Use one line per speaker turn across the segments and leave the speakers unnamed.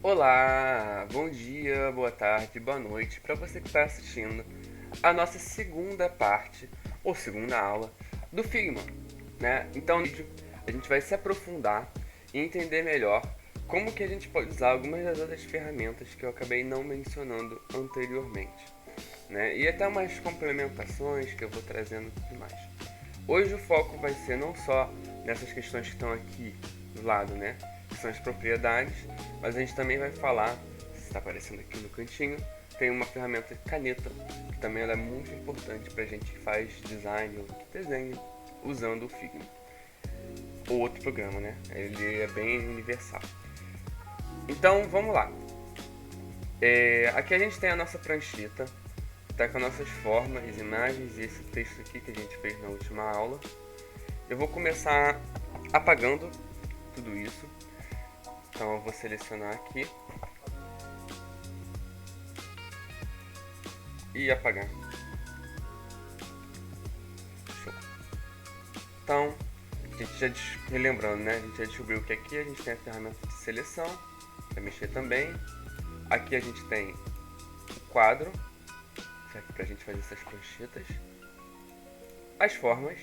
Olá, bom dia, boa tarde, boa noite para você que está assistindo a nossa segunda parte ou segunda aula do Figma, né? Então, a gente vai se aprofundar e entender melhor como que a gente pode usar algumas das outras ferramentas que eu acabei não mencionando anteriormente, né? E até umas complementações que eu vou trazendo e tudo mais. Hoje o foco vai ser não só nessas questões que estão aqui do lado, né? Que são as propriedades, mas a gente também vai falar, se está aparecendo aqui no cantinho, tem uma ferramenta caneta, que também ela é muito importante para a gente que faz design ou que desenha usando o Figma. Ou outro programa, né? Ele é bem universal. Então vamos lá. Aqui a gente tem a nossa prancheta, tá com as nossas formas, imagens e esse texto aqui que a gente fez na última aula. Eu vou começar apagando tudo isso. Então eu vou selecionar aqui e apagar. Show. Então, a gente já relembrando, né? A gente já descobriu que aqui a gente tem a ferramenta de seleção para mexer também. Aqui a gente tem o quadro, certo? Para a gente fazer essas pranchetas, as formas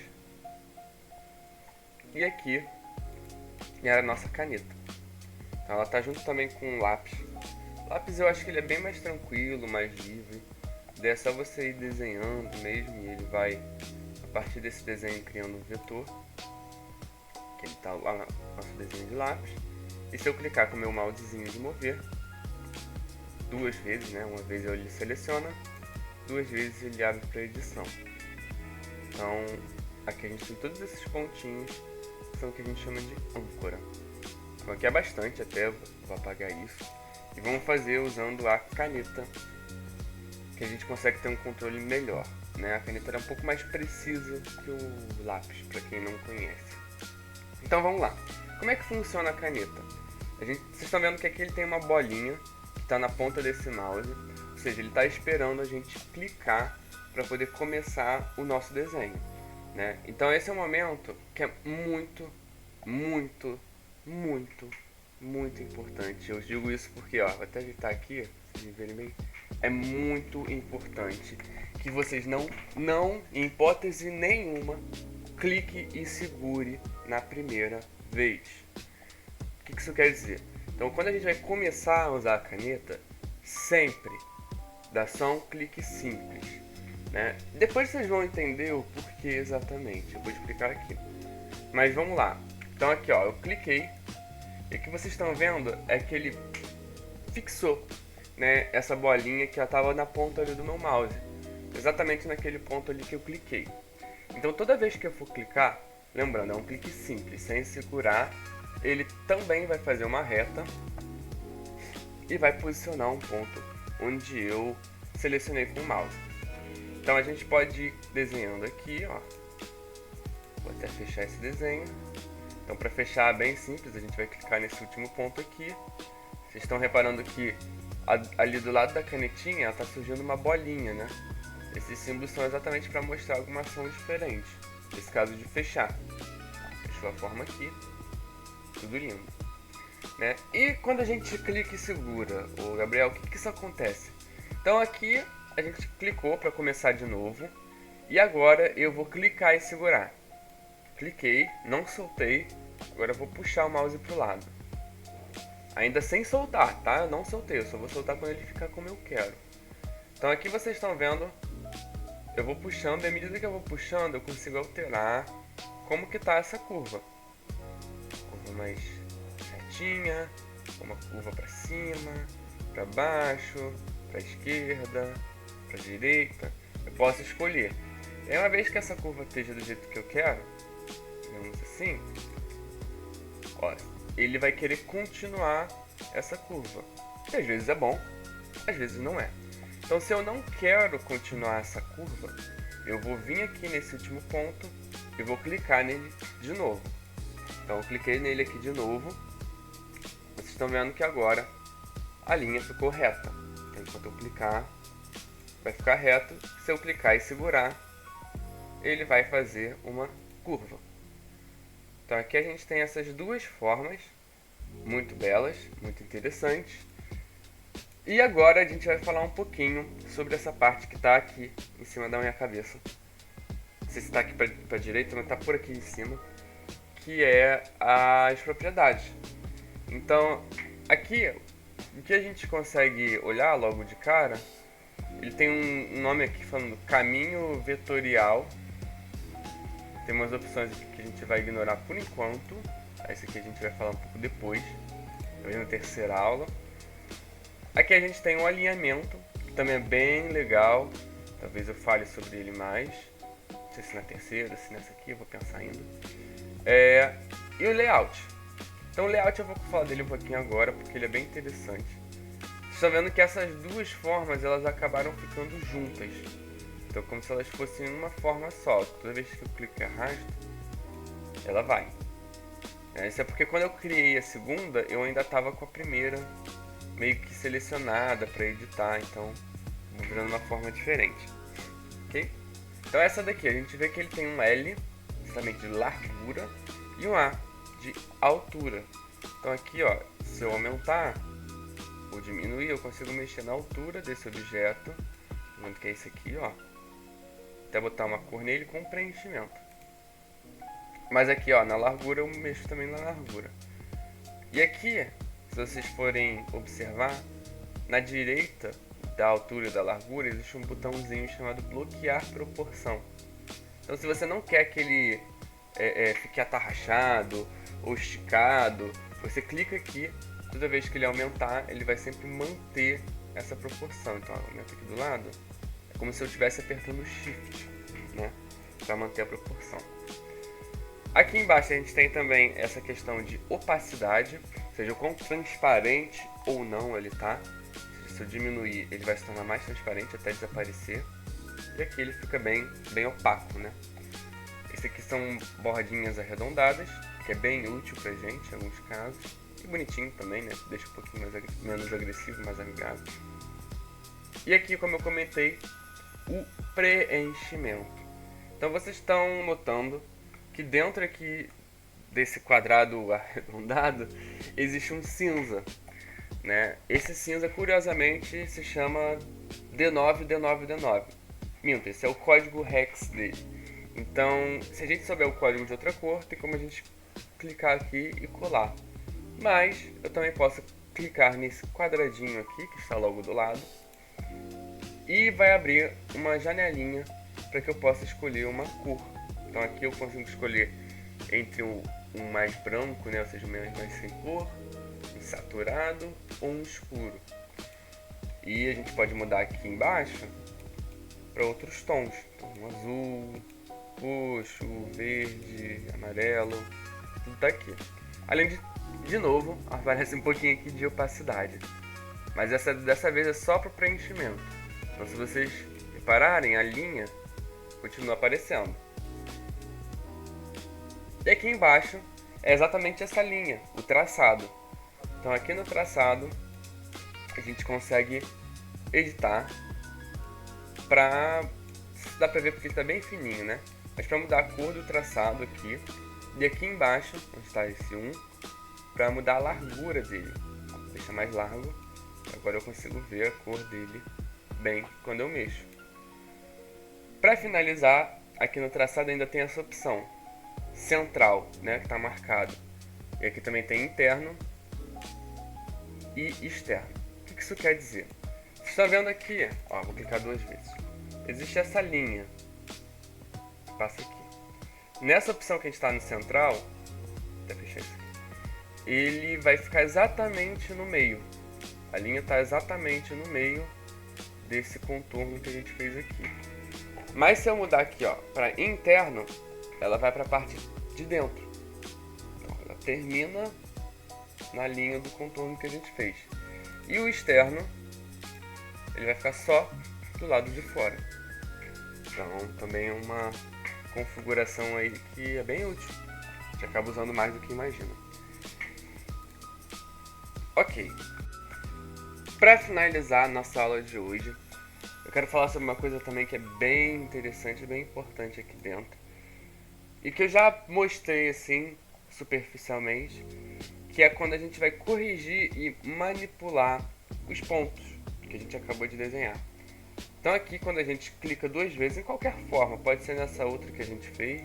e aqui é a nossa caneta. Então ela tá junto também com o lápis. O lápis eu acho que ele é bem mais tranquilo, mais livre. Daí é só você ir desenhando mesmo e ele vai, a partir desse desenho, criando um vetor. Que ele tá lá no nosso desenho de lápis. E se eu clicar com o meu mousezinho de mover, duas vezes, né? Uma vez ele seleciona, duas vezes ele abre para edição. Então aqui a gente tem todos esses pontinhos, que são o que a gente chama de âncora. Então aqui é bastante, até vou apagar isso. E vamos fazer usando a caneta, que a gente consegue ter um controle melhor, né? A caneta é um pouco mais precisa que o lápis, para quem não conhece. Então vamos lá. Como é que funciona a caneta? Vocês estão vendo que aqui ele tem uma bolinha que está na ponta desse mouse, ou seja, ele está esperando a gente clicar para poder começar o nosso desenho, né? Então esse é um momento que é muito, muito, muito, muito importante. Eu digo isso porque, ó, vou até editar aqui, vocês verem bem. É muito importante que vocês não, em hipótese nenhuma, clique e segure na primeira vez. O que isso quer dizer? Então, quando a gente vai começar a usar a caneta, sempre dá só um clique simples, né? Depois vocês vão entender o porquê exatamente. Eu vou explicar aqui. Mas vamos lá. Então aqui, ó, eu cliquei e o que vocês estão vendo é que ele fixou, né, essa bolinha que estava na ponta ali do meu mouse, exatamente naquele ponto ali que eu cliquei. Então toda vez que eu for clicar, lembrando, é um clique simples, sem segurar, ele também vai fazer uma reta e vai posicionar um ponto onde eu selecionei com o mouse. Então a gente pode ir desenhando aqui, ó. Vou até fechar esse desenho. Então para fechar é bem simples, a gente vai clicar nesse último ponto aqui. Vocês estão reparando que ali do lado da canetinha está surgindo uma bolinha, né? Esses símbolos são exatamente para mostrar alguma ação diferente. Nesse caso de fechar. Fechou a forma aqui. Tudo lindo, né? E quando a gente clica e segura, o Gabriel, o que isso acontece? Então aqui a gente clicou para começar de novo. E agora eu vou clicar e segurar. Cliquei, não soltei. Agora eu vou puxar o mouse para o lado. Ainda sem soltar, tá? Eu não soltei, eu só vou soltar quando ele ficar como eu quero. Então aqui vocês estão vendo, eu vou puxando e à medida que eu vou puxando eu consigo alterar como que tá essa curva. Curva mais certinha, uma curva para cima, para baixo, para esquerda, para direita. Eu posso escolher. E uma vez que essa curva esteja do jeito que eu quero, digamos assim, ó, ele vai querer continuar essa curva. E às vezes é bom, às vezes não é. Então se eu não quero continuar essa curva, eu vou vir aqui nesse último ponto e vou clicar nele de novo. Então eu cliquei nele aqui de novo. Vocês estão vendo que agora a linha ficou reta. Então, enquanto eu clicar, vai ficar reto. Se eu clicar e segurar, ele vai fazer uma curva. Então aqui a gente tem essas duas formas muito belas, muito interessantes. E agora a gente vai falar um pouquinho sobre essa parte que está aqui em cima da minha cabeça. Não sei se está aqui para a direita, mas está por aqui em cima, que é as propriedades. Então, aqui, o que a gente consegue olhar logo de cara, ele tem um nome aqui falando caminho vetorial. Tem umas opções aqui que a gente vai ignorar por enquanto. Esse aqui a gente vai falar um pouco depois, talvez na terceira aula. Aqui a gente tem um alinhamento, que também é bem legal. Talvez eu fale sobre ele mais. Não sei se na terceira, se nessa aqui, eu vou pensar ainda. E o layout. Então o layout eu vou falar dele um pouquinho agora, porque ele é bem interessante. Vocês estão vendo que essas duas formas, elas acabaram ficando juntas. Então como se elas fossem uma forma só. Toda vez que eu clico e arrasto, ela vai. Isso é porque quando eu criei a segunda, eu ainda estava com a primeira meio que selecionada para editar, então vou virando uma forma diferente. Ok? Então essa daqui, a gente vê que ele tem um L, justamente de largura, e um A, de altura. Então aqui, ó, se eu aumentar ou diminuir, eu consigo mexer na altura desse objeto, vendo que é esse aqui, ó, até botar uma cor nele com preenchimento. Mas aqui, ó, na largura eu mexo também na largura. E aqui, se vocês forem observar, na direita da altura e da largura existe um botãozinho chamado bloquear proporção. Então se você não quer que ele fique atarrachado ou esticado, você clica aqui, toda vez que ele aumentar, ele vai sempre manter essa proporção. Então aumenta aqui do lado, é como se eu estivesse apertando o Shift, né, para manter a proporção. Aqui embaixo a gente tem também essa questão de opacidade, ou seja, o quão transparente ou não ele está. Se eu diminuir, ele vai se tornar mais transparente até desaparecer. E aqui ele fica bem opaco, né? Esse aqui são bordinhas arredondadas, que é bem útil pra gente em alguns casos. E bonitinho também, né? Deixa um pouquinho menos agressivo, mais amigável. E aqui, como eu comentei, o preenchimento. Então vocês estão notando que dentro aqui desse quadrado arredondado existe um cinza, né? Esse cinza, curiosamente, se chama D9D9D9. Minto, esse é o código hex dele. Então, se a gente souber o código de outra cor, tem como a gente clicar aqui e colar. Mas eu também posso clicar nesse quadradinho aqui, que está logo do lado, e vai abrir uma janelinha para que eu possa escolher uma cor. Então aqui eu consigo escolher entre um mais branco, né, ou seja, mais sem cor, um saturado ou um escuro. E a gente pode mudar aqui embaixo para outros tons, então um azul, roxo, verde, amarelo, tudo tá aqui. Além de novo, aparece um pouquinho aqui de opacidade, mas dessa vez é só para preenchimento. Então se vocês repararem, a linha continua aparecendo. E aqui embaixo é exatamente essa linha, o traçado. Então aqui no traçado a gente consegue editar dá pra ver porque ele tá bem fininho, né? Mas pra mudar a cor do traçado aqui, e aqui embaixo, onde está esse 1, pra mudar a largura dele. Deixa mais largo, agora eu consigo ver a cor dele bem quando eu mexo. Pra finalizar, aqui no traçado ainda tem essa opção central, né, que está marcado. E aqui também tem interno e externo. O que isso quer dizer? Vocês estão vendo aqui, ó, vou clicar 2 vezes. Existe essa linha que passa aqui. Nessa opção que a gente está no central, até fechar isso aqui, ele vai ficar exatamente no meio. A linha está exatamente no meio desse contorno que a gente fez aqui. Mas se eu mudar aqui, ó, para interno, ela vai para a parte de dentro. Então, ela termina na linha do contorno que a gente fez. E o externo, ele vai ficar só do lado de fora. Então, também é uma configuração aí que é bem útil. A gente acaba usando mais do que imagina. Ok. Para finalizar a nossa aula de hoje, eu quero falar sobre uma coisa também que é bem interessante, bem importante aqui dentro. E que eu já mostrei assim, superficialmente, que é quando a gente vai corrigir e manipular os pontos que a gente acabou de desenhar. Então aqui, quando a gente clica 2 vezes, em qualquer forma, pode ser nessa outra que a gente fez,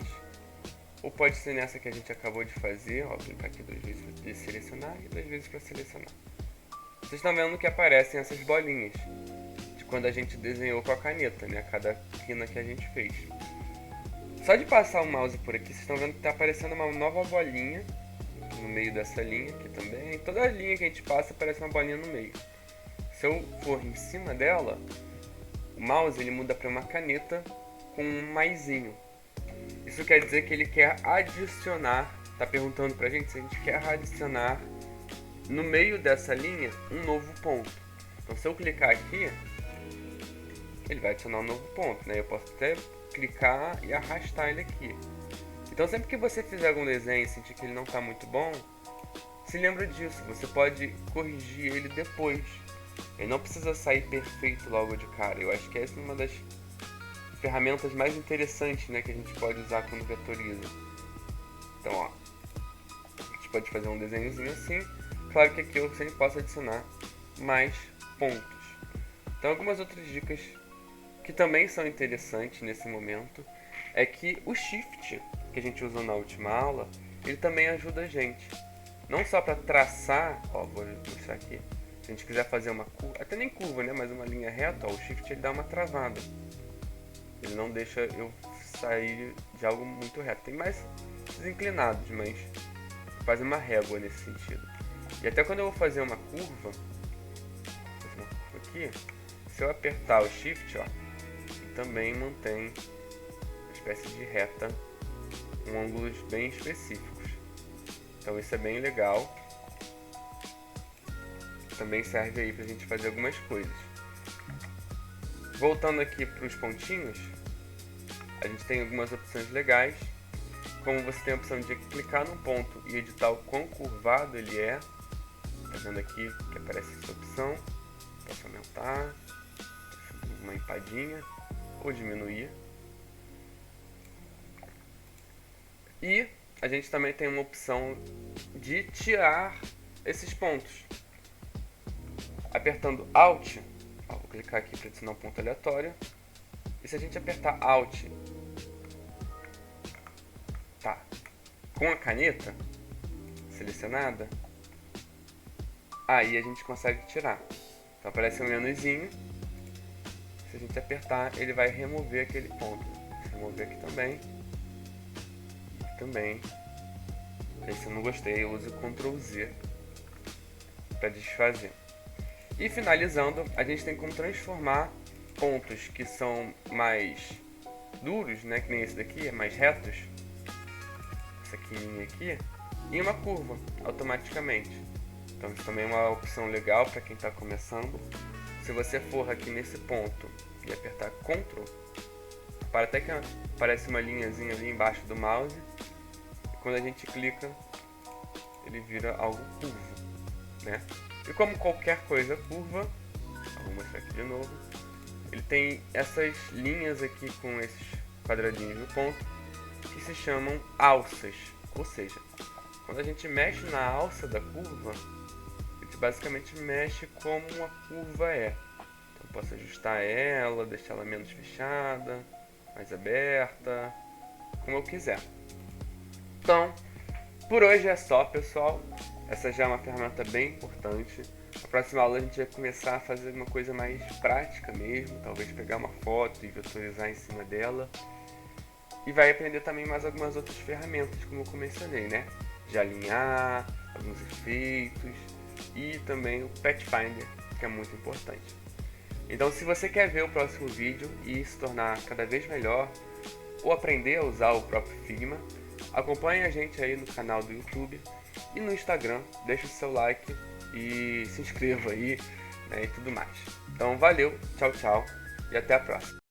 ou pode ser nessa que a gente acabou de fazer, ó, clicar aqui 2 vezes para selecionar e 2 vezes para selecionar. Vocês estão vendo que aparecem essas bolinhas de quando a gente desenhou com a caneta, né? Cada quina que a gente fez. Só de passar o mouse por aqui, vocês estão vendo que está aparecendo uma nova bolinha no meio dessa linha aqui também. Toda a linha que a gente passa aparece uma bolinha no meio. Se eu for em cima dela, o mouse ele muda para uma caneta com um maisinho. Isso quer dizer que ele quer adicionar, está perguntando pra gente se a gente quer adicionar no meio dessa linha um novo ponto. Então se eu clicar aqui, ele vai adicionar um novo ponto, né? Eu posso até clicar e arrastar ele aqui. Então sempre que você fizer algum desenho e sentir que ele não está muito bom, se lembra disso, você pode corrigir ele depois. Ele não precisa sair perfeito logo de cara. Eu acho que essa é uma das ferramentas mais interessantes, né, que a gente pode usar quando vetoriza. Então, ó, a gente pode fazer um desenhozinho assim. Claro que aqui eu sempre posso adicionar mais pontos. Então, algumas outras dicas que também são interessantes nesse momento é que o Shift, que a gente usou na última aula, ele também ajuda a gente. Não só para traçar, ó, vou mostrar aqui. Se a gente quiser fazer uma curva, até nem curva, né, mas uma linha reta, ó, o Shift ele dá uma travada. Ele não deixa eu sair de algo muito reto. Tem mais inclinados, mas faz uma régua nesse sentido. E até quando eu vou fazer uma curva aqui, se eu apertar o Shift, ó, ele também mantém uma espécie de reta com ângulos bem específicos. Então isso é bem legal. Também serve aí pra gente fazer algumas coisas. Voltando aqui para os pontinhos, a gente tem algumas opções legais, como você tem a opção de clicar num ponto e editar o quão curvado ele é. Tá vendo aqui que aparece essa opção? Posso aumentar, uma empadinha ou diminuir. E a gente também tem uma opção de tirar esses pontos. Apertando Alt, vou clicar aqui para adicionar um ponto aleatório. E se a gente apertar Alt, tá, com a caneta selecionada, aí a gente consegue tirar. Então aparece um menuzinho. Se a gente apertar, ele vai remover aquele ponto. Vou remover aqui também. E também. E se eu não gostei, eu uso Ctrl Z para desfazer. E finalizando, a gente tem como transformar pontos que são mais duros, né, que nem esse daqui, é mais retos, essa quininha aqui, em uma curva, automaticamente. Então isso também é uma opção legal para quem está começando. Se você for aqui nesse ponto e apertar Ctrl, para até que aparece uma linhazinha ali embaixo do mouse, e quando a gente clica, ele vira algo curvo, né? E como qualquer coisa curva, vou mostrar aqui de novo, ele tem essas linhas aqui com esses quadradinhos no ponto que se chamam alças. Ou seja, quando a gente mexe na alça da curva, a gente basicamente mexe como a curva é. Então eu posso ajustar ela, deixar ela menos fechada, mais aberta, como eu quiser. Então, por hoje é só, pessoal. Essa já é uma ferramenta bem importante. Na próxima aula a gente vai começar a fazer uma coisa mais prática mesmo, talvez pegar uma foto e vetorizar em cima dela. E vai aprender também mais algumas outras ferramentas, como eu mencionei, né? De alinhar, alguns efeitos e também o Pathfinder, que é muito importante. Então se você quer ver o próximo vídeo e se tornar cada vez melhor, ou aprender a usar o próprio Figma, acompanhe a gente aí no canal do YouTube e no Instagram, deixa o seu like e se inscreva aí, né, e tudo mais. Então valeu, tchau, tchau e até a próxima.